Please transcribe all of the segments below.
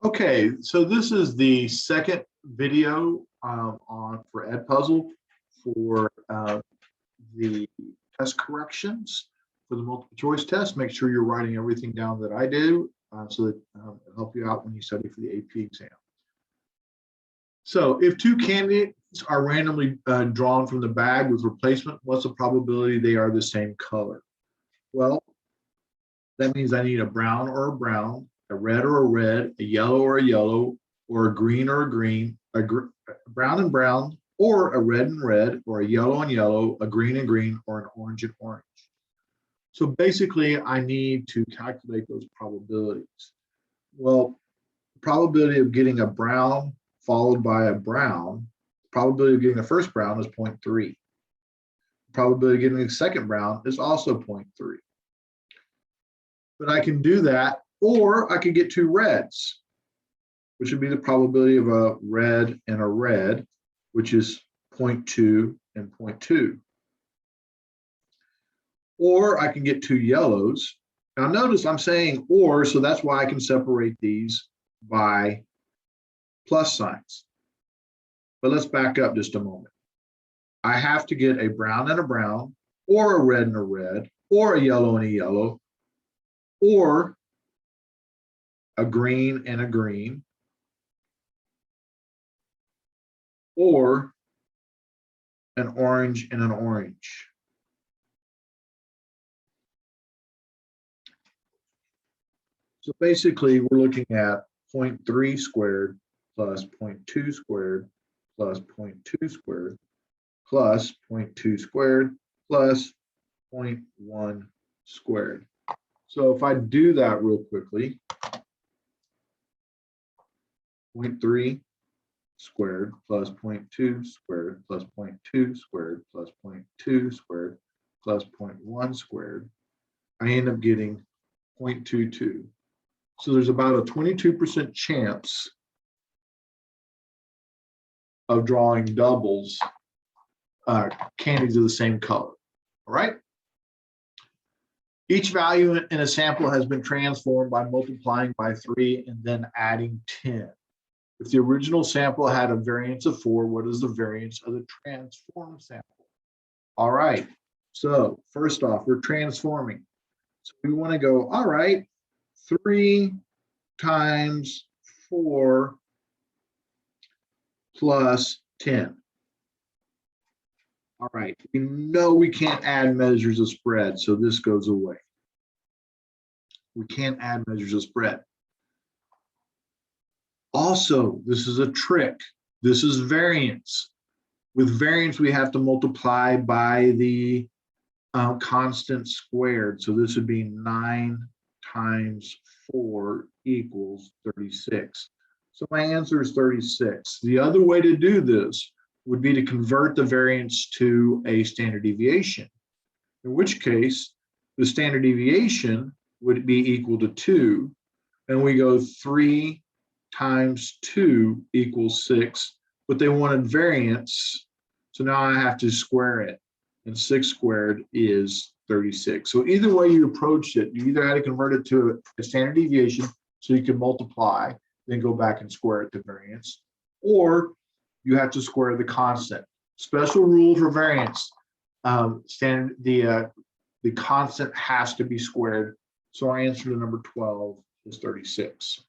Okay, so this is the second video for Edpuzzle for the test corrections for the multiple choice test. Make sure you're writing everything down that I do so that it'll help you out when you study for the AP exam. So if two candidates are randomly drawn from the bag with replacement, what's the probability they are the same color? Well, that means I need a brown or a brown, a red or a red, a yellow or a yellow, or a green or a green, a brown and brown, or a red and red, or a yellow and yellow, a green and green, or an orange and orange. So basically, I need to calculate those probabilities. Well, the probability of getting a brown followed by a brown, the probability of getting the first brown is 0.3. The probability of getting the second brown is also 0.3. But I can do that, or I could get two reds, which would be the probability of a red and a red, which is 0.2 and 0.2. Or I can get two yellows. Now notice I'm saying or, so that's why I can separate these by plus signs. But let's back up just a moment. I have to get a brown and a brown, or a red and a red, or a yellow and a yellow, or a green and a green, or an orange and an orange. So basically, we're looking at 0.3 squared plus 0.2 squared plus 0.2 squared plus 0.2 squared plus 0.1 squared. So if I do that real quickly, 0.3 squared plus 0.2 squared plus 0.2 squared plus 0.2 squared plus 0.1 squared, I end up getting 0.22. So there's about a 22% chance of drawing doubles, candies of the same color, all right? Each value in a sample has been transformed by multiplying by 3 and then adding 10. If the original sample had a variance of 4, what is the variance of the transformed sample? All right, so first off, we're transforming. So we want to go, all right, 3 times 4 plus 10. All right, we know we can't add measures of spread, so this goes away. We can't add measures of spread. Also, this is a trick. This is variance. With variance, we have to multiply by the constant squared. So this would be 9 times 4 equals 36. So my answer is 36. The other way to do this would be to convert the variance to a standard deviation, in which case the standard deviation would be equal to 2, and we go 3 times 2 equals 6, but they wanted variance, so now I have to square it, and 6 squared is 36. So either way you approached it, you either had to convert it to a standard deviation so you can multiply, then go back and square it to variance, or you have to square the constant. Special rule for variance, the constant has to be squared. So our answer to number 12 is 36.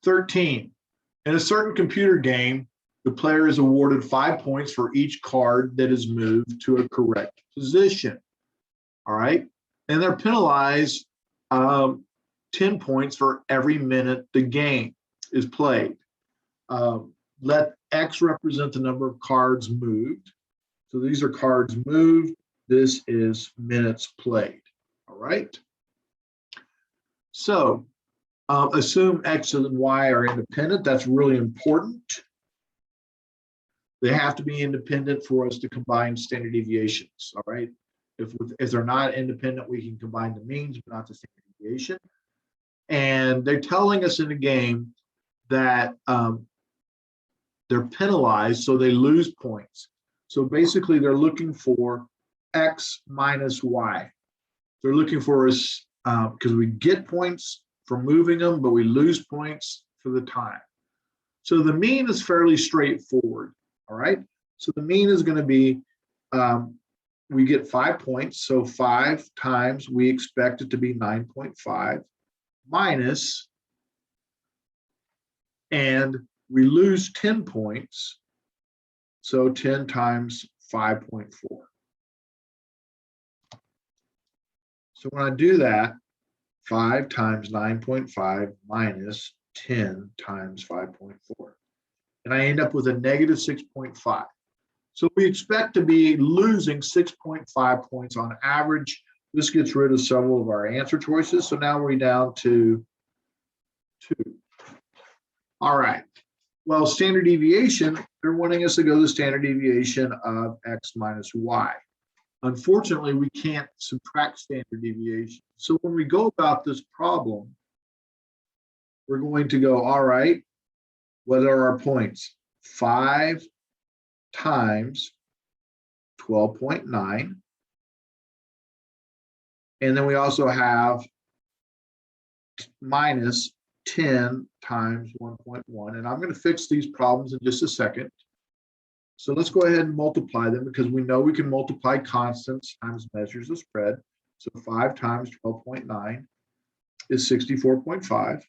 13, in a certain computer game, the player is awarded 5 points for each card that is moved to a correct position. All right, and they're penalized 10 points for every minute the game is played. Let X represent the number of cards moved. So these are cards moved. This is minutes played. All right. So assume X and Y are independent. That's really important. They have to be independent for us to combine standard deviations. All right. If they're not independent, we can combine the means, but not the standard deviation. And they're telling us in the game that they're penalized, so they lose points. So basically, they're looking for X minus Y. They're looking for us because we get points for moving them, but we lose points for the time. So the mean is fairly straightforward, all right? So the mean is going to be, we get 5 points, so 5 times we expect it to be 9.5 minus, and we lose 10 points, so 10 times 5.4. So when I do that, 5 times 9.5 minus 10 times 5.4. And I end up with a negative 6.5. So we expect to be losing 6.5 points on average. This gets rid of several of our answer choices. So now we're down to 2. All right. Well, standard deviation, they're wanting us to go to the standard deviation of x minus y. Unfortunately, we can't subtract standard deviation. So when we go about this problem, we're going to go, all right, what are our points? 5 times 12.9. And then we also have minus 10 times 1.1. And I'm going to fix these problems in just a second. So let's go ahead and multiply them because we know we can multiply constants times measures of spread. So 5 times 12.9 is 64.5.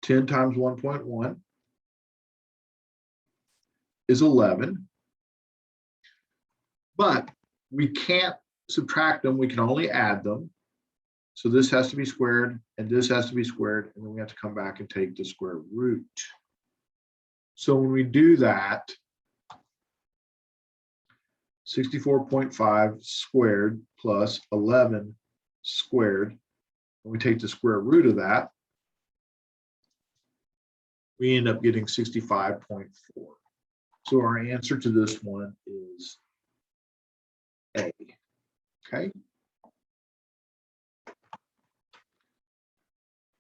10 times 1.1 is 11. But we can't subtract them. We can only add them. So this has to be squared and this has to be squared. And then we have to come back and take the square root. So when we do that, 64.5 squared plus 11 squared, and we take the square root of that, we end up getting 65.4. So our answer to this one is A. Okay.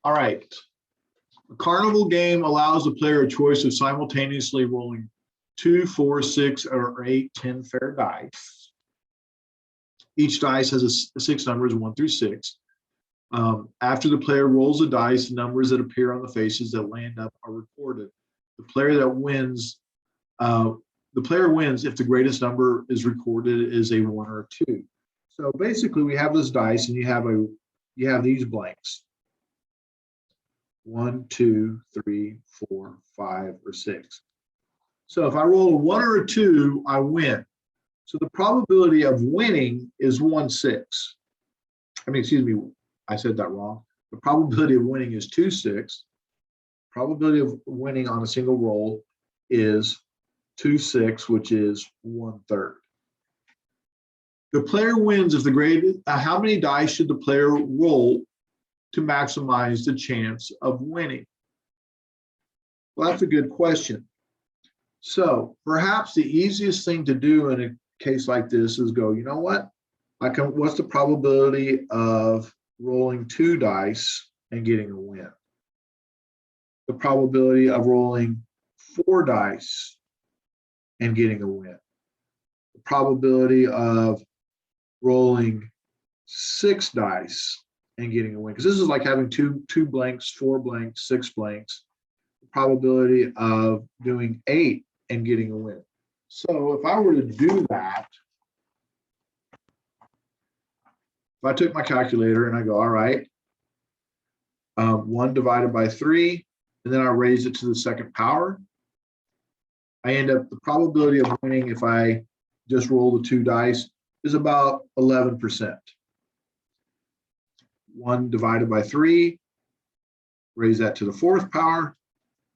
All right. A carnival game allows the player a choice of simultaneously rolling 2, 4, 6, or 8 10 fair dice. Each dice has 6 numbers, 1 through 6. After the player rolls the dice, the numbers that appear on the faces that land up are recorded. The player wins if the greatest number is recorded is a 1 or a 2. So basically, we have this dice, and you have these blanks. 1, 2, 3, 4, 5, or 6. So if I roll a 1 or a 2, I win. So the probability of winning is 1/6. I mean, excuse me, I said that wrong. The probability of winning is 2/6. Probability of winning on a single roll is 2/6, which is 1/3. The player wins if the greatest. How many dice should the player roll to maximize the chance of winning? Well, that's a good question. So perhaps the easiest thing to do in a case like this is go, you know what? What's the probability of rolling 2 dice and getting a win? The probability of rolling 4 dice and getting a win. The probability of rolling 6 dice and getting a win. Because this is like having two blanks, 4 blanks, 6 blanks. The probability of doing 8 and getting a win. So if I were to do that, if I took my calculator and I go, all right, 1 divided by 3, and then I raise it to the second power, I end up, the probability of winning if I just roll the 2 dice is about 11%. 1 divided by 3, raise that to the 4th power,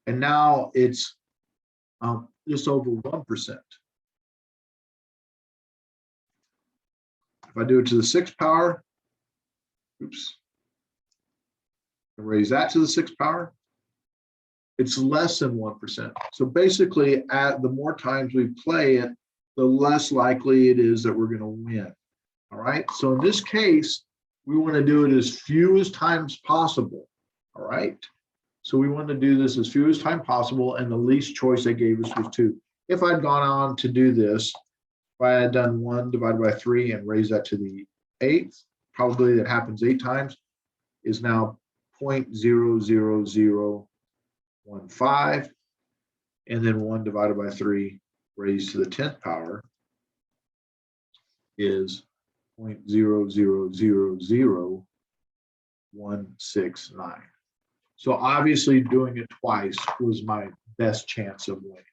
and now it's just over 1%. If I do it to the 6th power, raise that to the 6th power, it's less than 1%. So basically, the more times we play it, the less likely it is that we're going to win. All right. So in this case, we want to do it as few as times possible. All right. So we want to do this as few as time possible, and the least choice they gave us was 2. If I'd gone on to do this, if I had done 1 divided by 3 and raised that to the 8th, probably that happens 8 times, is now 0.00015, and then 1 divided by 3 raised to the 10th power is 0.0000169. So obviously doing it twice was my best chance of winning.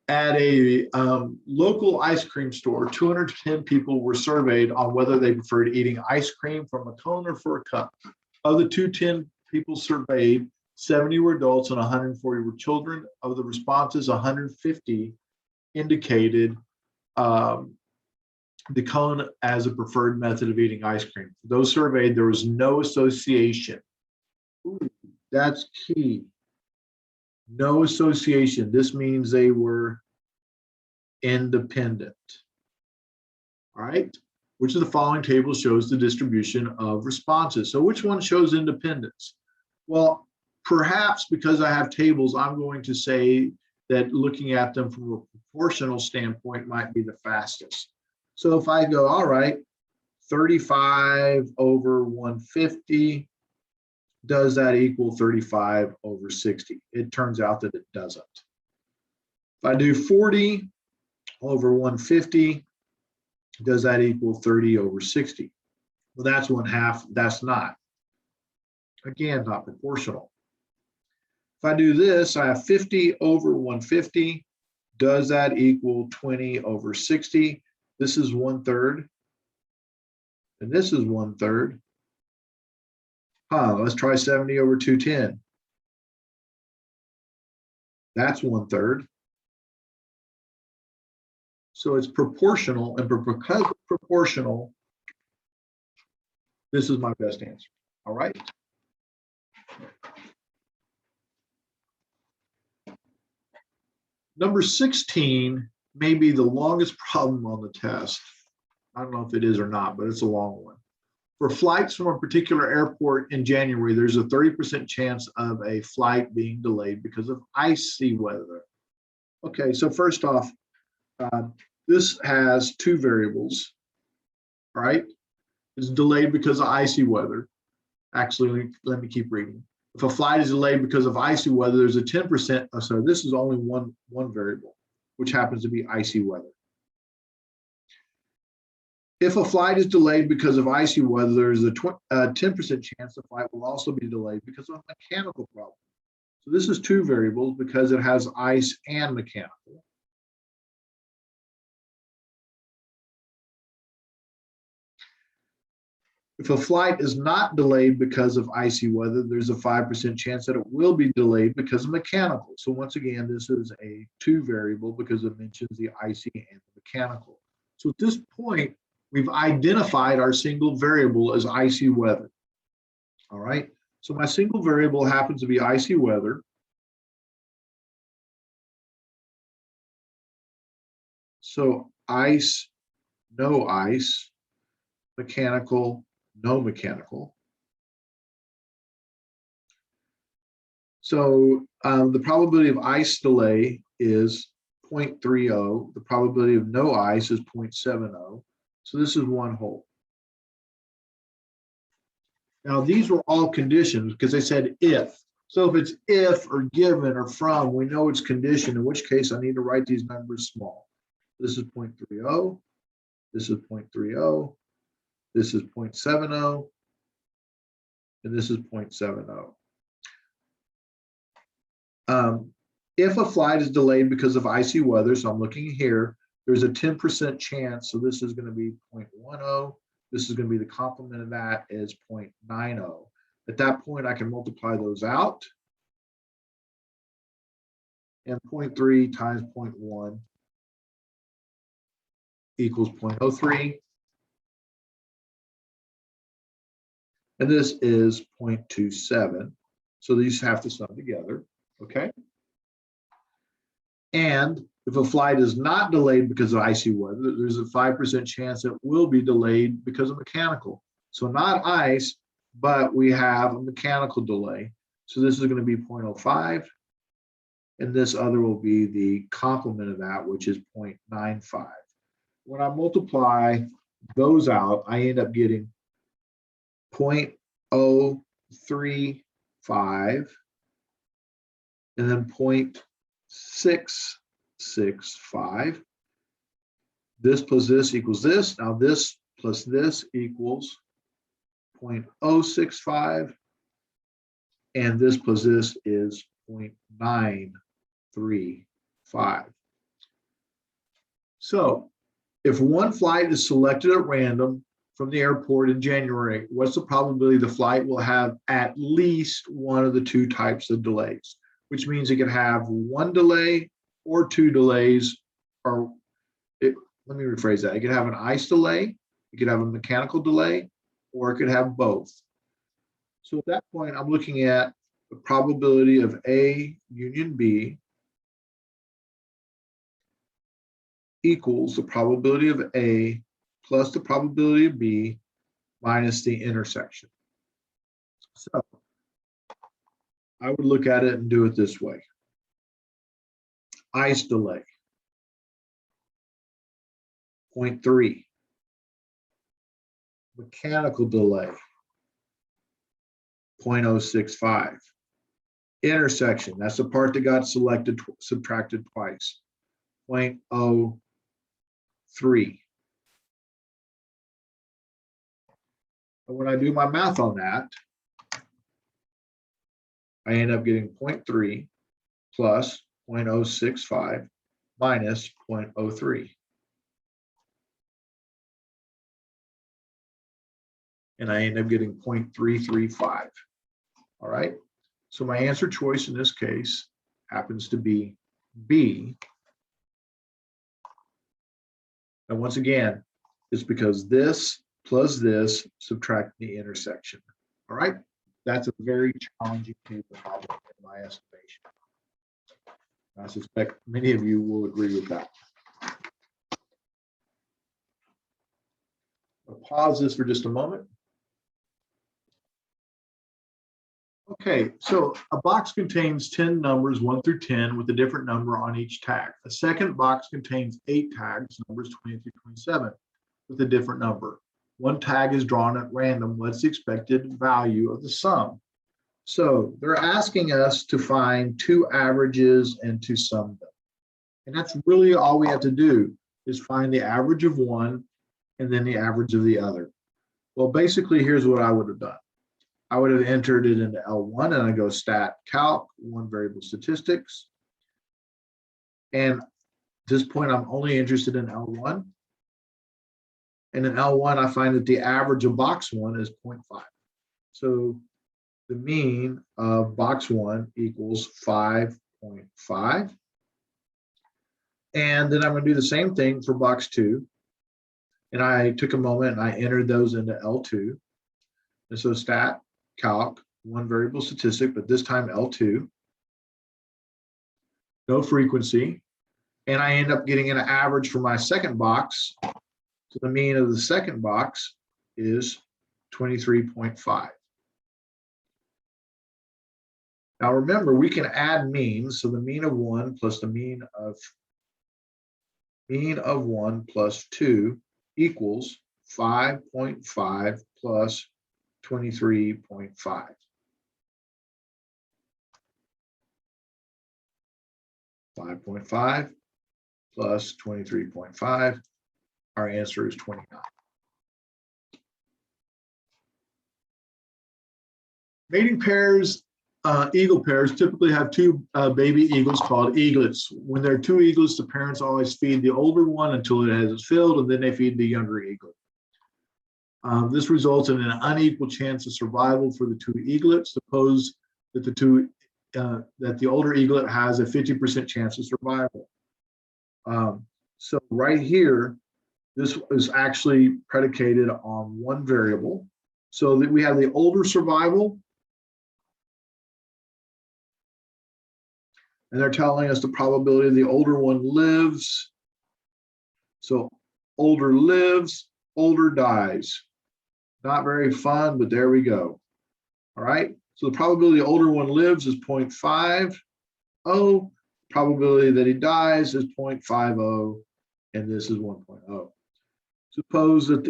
At a local ice cream store, 210 people were surveyed on whether they preferred eating ice cream from a cone or for a cup. Of the 210 people surveyed, 70 were adults and 140 were children. Of the responses, 150 indicated the cone as a preferred method of eating ice cream. For those surveyed, there was no association. Ooh, that's key. No association. This means they were independent. All right. Which of the following table shows the distribution of responses? So which one shows independence? Well, perhaps because I have tables, I'm going to say that looking at them from a proportional standpoint might be the fastest. So if I go, all right, 35 over 150, does that equal 35 over 60? It turns out that it doesn't. If I do 40 over 150, does that equal 30 over 60? Well, that's 1/2. That's not. Again, not proportional. If I do this, I have 50 over 150. Does that equal 20 over 60? This is 1/3. And this is 1/3. Let's try 70 over 210. That's 1/3. So it's proportional, and because it's proportional, this is my best answer. All right. Number 16 may be the longest problem on the test. I don't know if it is or not, but it's a long one. For flights from a particular airport in January, there's a 30% chance of a flight being delayed because of icy weather. Okay, so first off, this has two variables, all right? It's delayed because of icy weather. Actually, let me keep reading. If a flight is delayed because of icy weather, there's a 10%, so this is only one variable, which happens to be icy weather. If a flight is delayed because of icy weather, there's a 10% chance the flight will also be delayed because of a mechanical problem. So this is two variables because it has ice and mechanical. If a flight is not delayed because of icy weather, there's a 5% chance that it will be delayed because of mechanical. So once again, this is a two variable because it mentions the icy and the mechanical. So at this point, we've identified our single variable as icy weather. All right, so my single variable happens to be icy weather. So ice, no ice, mechanical, no mechanical. So the probability of ice delay is 0.30. The probability of no ice is 0.70. So this is one whole. Now these were all conditions because they said if. So if it's if or given or from, we know it's condition, in which case I need to write these numbers small. This is 0.30. This is 0.30. This is 0.70. And this is 0.70. If a flight is delayed because of icy weather, so I'm looking here, there's a 10% chance. So this is going to be 0.10. This is going to be the complement of that is 0.90. At that point, I can multiply those out. And 0.3 times 0.1 equals 0.03. And this is 0.27. So these have to sum together, okay? And if a flight is not delayed because of icy weather, there's a 5% chance it will be delayed because of mechanical. So not ice, but we have a mechanical delay. So this is going to be 0.05. and this other will be the complement of that, which is 0.95. When I multiply those out, I end up getting 0.035 and then 0.665. This plus this equals this. Now this plus this equals 0.065, and this plus this is 0.935. So if one flight is selected at random from the airport in January, what's the probability the flight will have at least one of the two types of delays? Which means it could have one delay or two delays, or let me rephrase that. It could have an ice delay, it could have a mechanical delay, or it could have both. So at that point, I'm looking at the probability of A union B equals the probability of A plus the probability of B minus the intersection. So I would look at it and do it this way. Ice delay, 0.3. Mechanical delay, 0.065. Intersection, that's the part that got subtracted twice, 0.03. And when I do my math on that, I end up getting 0.3 plus 0.065 minus 0.03. And I end up getting 0.335. All right. So my answer choice in this case happens to be B. And once again, it's because this plus this subtract the intersection. All right. That's a very challenging problem in my estimation. I suspect many of you will agree with that. I'll pause this for just a moment. Okay, so a box contains 10 numbers, 1 through 10, with a different number on each tag. A second box contains 8 tags, numbers 20 through 27, with a different number. One tag is drawn at random. What's the expected value of the sum? So they're asking us to find two averages and to sum them. And that's really all we have to do is find the average of one and then the average of the other. Well, basically, here's what I would have done. I would have entered it into L1 and I go stat calc, one variable statistics. And at this point, I'm only interested in L1. And in L1, I find that the average of box 1 is 0.5. So the mean of box 1 equals 5.5. And then I'm going to do the same thing for box 2. And I took a moment and I entered those into L2. And so stat calc, one variable statistic, but this time L2. No frequency. And I end up getting an average for my second box. So the mean of the second box is 23.5. Now remember, we can add means. So the mean of 1 plus the mean of 1 plus 2 equals 5.5 plus 23.5. .5 plus 23.5. Our answer is 29. Mating pairs, eagle pairs typically have two baby eagles called eaglets. When there are two eaglets, the parents always feed the older one until it has filled, and then they feed the younger eaglet. This results in an unequal chance of survival for the two eaglets. Suppose that the older eaglet has a 50% chance of survival. So right here, this is actually predicated on one variable. So that we have the older survival, and they're telling us the probability the older one lives. So older lives, older dies. Not very fun, but there we go. All right. So the probability the older one lives is 0.50. probability that he dies is 0.50, and this is 1.0. Suppose that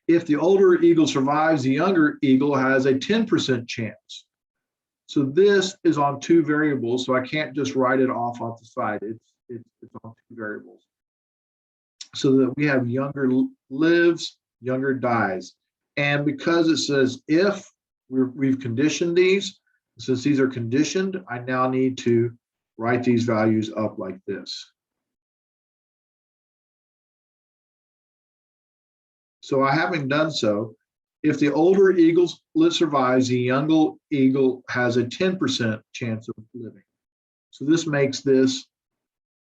if the older eagle survives, the younger eagle has a 10% chance. So this is on two variables, so I can't just write it off the side. It's on two variables. So that we have younger lives, younger dies. And because it says if we've conditioned these, since these are conditioned, I now need to write these values up like this. So I haven't done so. If the older eagle survives, the younger eagle has a 10% chance of living. So this makes this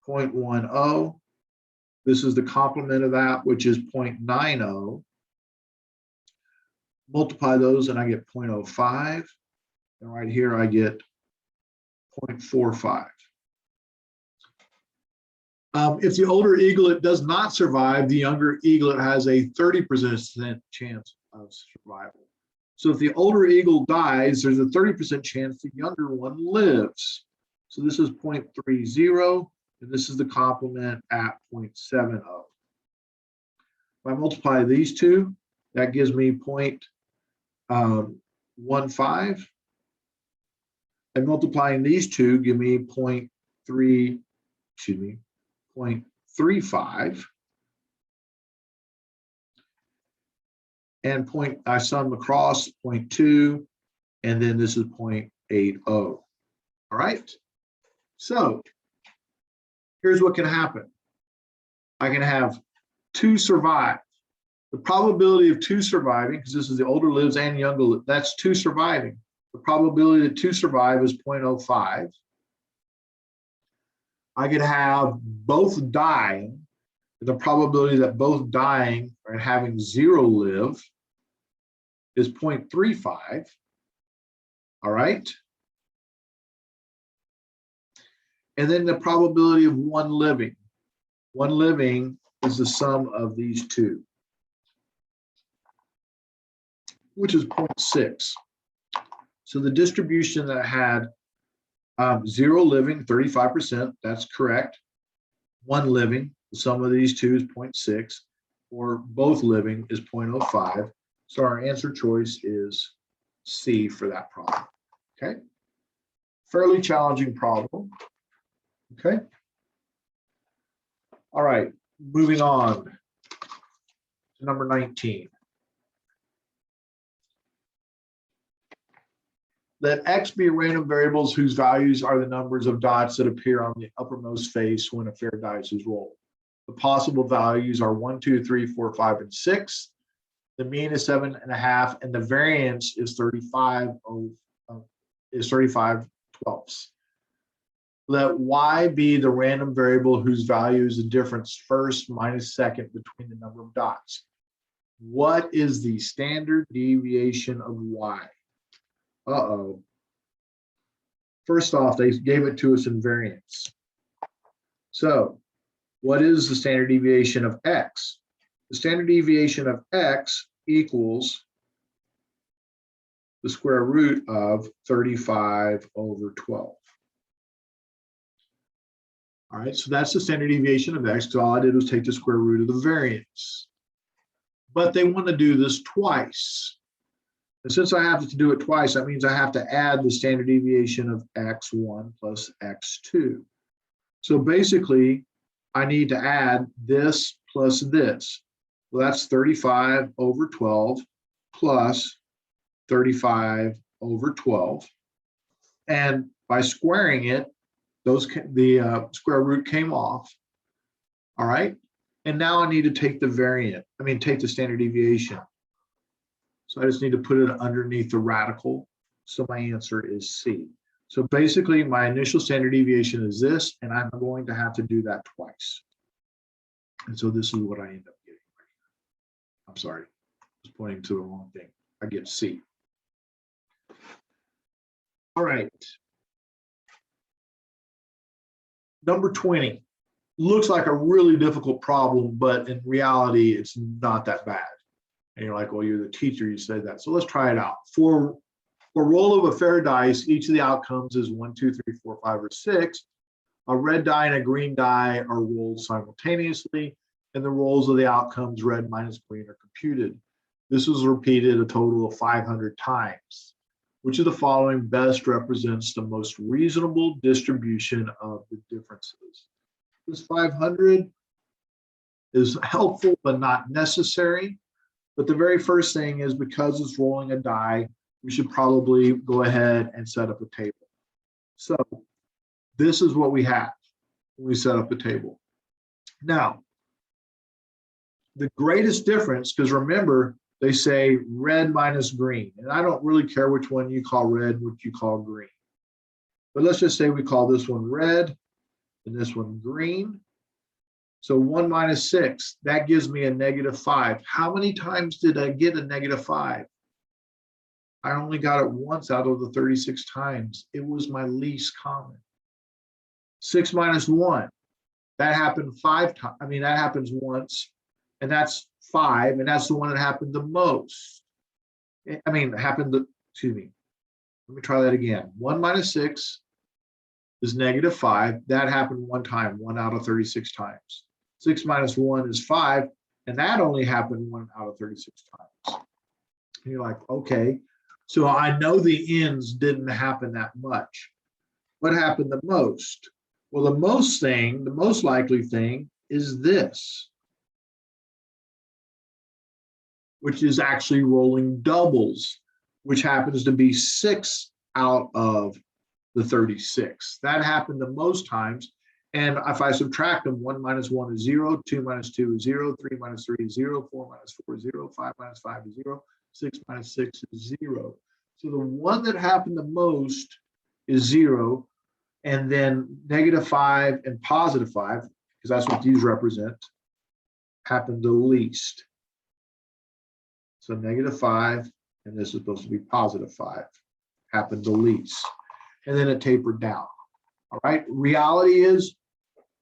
0.10. This is the complement of that, which is 0.90. Multiply those and I get 0.05. And right here I get 0.45. If the older eaglet does not survive, the younger eaglet has a 30% chance of survival. So if the older eagle dies, there's a 30% chance the younger one lives. So this is 0.30, and this is the complement at 0.70. If I multiply these two, that gives me 0.15. And multiplying these two give me 0.35. And I sum across 0.2, and then this is 0.80. All right. So here's what can happen. I can have two survive. The probability of two surviving, because this is the older lives and younger, that's two surviving. The probability that two survive is 0.05. I could have both dying. The probability that both dying and having zero live is 0.35. All right. And then the probability of one living. One living is the sum of these two, which is 0.6. So the distribution that had zero living, 35%, that's correct. One living, the sum of these two is 0.6, or both living is 0.05. So our answer choice is C for that problem. Okay. Fairly challenging problem. Okay. All right, moving on to number 19. Let X be random variables whose values are the numbers of dots that appear on the uppermost face when a fair dice is rolled. The possible values are 1, 2, 3, 4, 5, and 6. The mean is 7.5, and the variance is 35 twelfths. Let Y be the random variable whose value is the difference first minus second between the number of dots. What is the standard deviation of Y? Uh-oh. First off, they gave it to us in variance. So what is the standard deviation of X? The standard deviation of X equals the square root of 35 over 12. All right, so that's the standard deviation of X. So all I did was take the square root of the variance. But they want to do this twice. And since I have to do it twice, that means I have to add the standard deviation of X1 plus X2. So basically, I need to add this plus this. Well, that's 35 over 12 plus 35 over 12. And by squaring it, the square root came off. All right. And now I need to take take the standard deviation. So I just need to put it underneath the radical. So my answer is C. So basically my initial standard deviation is this, and I'm going to have to do that twice. And so this is what I end up getting right here. I'm sorry, I was pointing to the wrong thing. I get C. All right. Number 20. Looks like a really difficult problem, but in reality, it's not that bad. And you're like, well, you're the teacher, you said that. So let's try it out. For For roll of a fair dice, each of the outcomes is 1, 2, 3, 4, 5, or 6. A red die and a green die are rolled simultaneously, and the rolls of the outcomes, red minus green, are computed. This was repeated a total of 500 times. Which of the following best represents the most reasonable distribution of the differences? This 500 is helpful but not necessary. But the very first thing is, because it's rolling a die, we should probably go ahead and set up a table. So this is what we have when we set up a table. Now, the greatest difference, because remember, they say red minus green, and I don't really care which one you call red, which you call green. But let's just say we call this one red and this one green. So 1 minus 6, that gives me a -5. How many times did I get a -5? I only got it once out of the 36 times. It was my least common. 6 minus 1, that happened 5 times. I mean, that happens once, and that's 5, and that's the one that happened the most. I mean, excuse me. Let me try that again. 1 minus 6 is -5. That happened one time, 1 out of 36 times. 6 minus 1 is 5, and that only happened 1 out of 36 times. And you're like, okay, so I know the ends didn't happen that much. What happened the most? Well, the most likely thing is this, which is actually rolling doubles, which happens to be 6 out of the 36. That happened the most times. And if I subtract them, 1 minus 1 is 0, 2 minus 2 is 0, 3 minus 3 is 0, 4 minus 4 is 0, 5 minus 5 is 0, 6 minus 6 is 0. So the one that happened the most is 0, and then -5 and +5, because that's what these represent, happened the least. So -5, and this is supposed to be +5, happened the least. And then it tapered down. All right, reality is,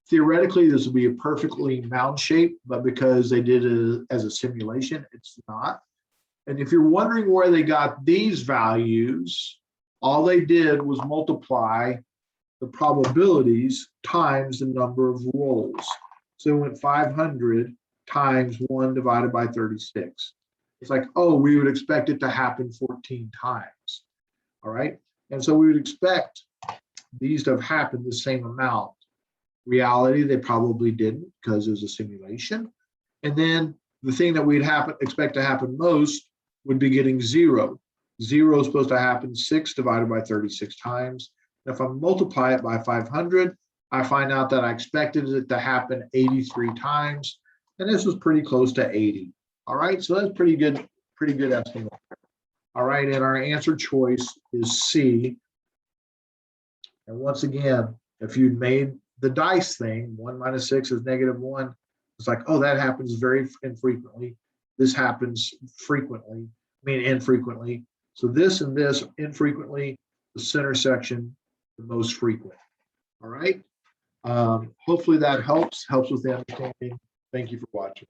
theoretically, this would be a perfectly mound shape, but because they did it as a simulation, it's not. And if you're wondering where they got these values, all they did was multiply the probabilities times the number of rolls. So it went 500 times 1 divided by 36. It's like, oh, we would expect it to happen 14 times. All right, and so we would expect these to have happened the same amount. Reality, they probably didn't, because it was a simulation. And then the thing that we'd expect to happen most would be getting 0. 0 is supposed to happen 6 divided by 36 times. And if I multiply it by 500, I find out that I expected it to happen 83 times. And this was pretty close to 80. All right, so that's pretty good estimate. All right, and our answer choice is C. And once again, if you'd made the dice thing, 1 minus 6 is -1, it's like, oh, that happens very infrequently. This happens frequently, infrequently. So this and this, infrequently, the center section, the most frequent. All right. Hopefully that helps with the understanding. Thank you for watching.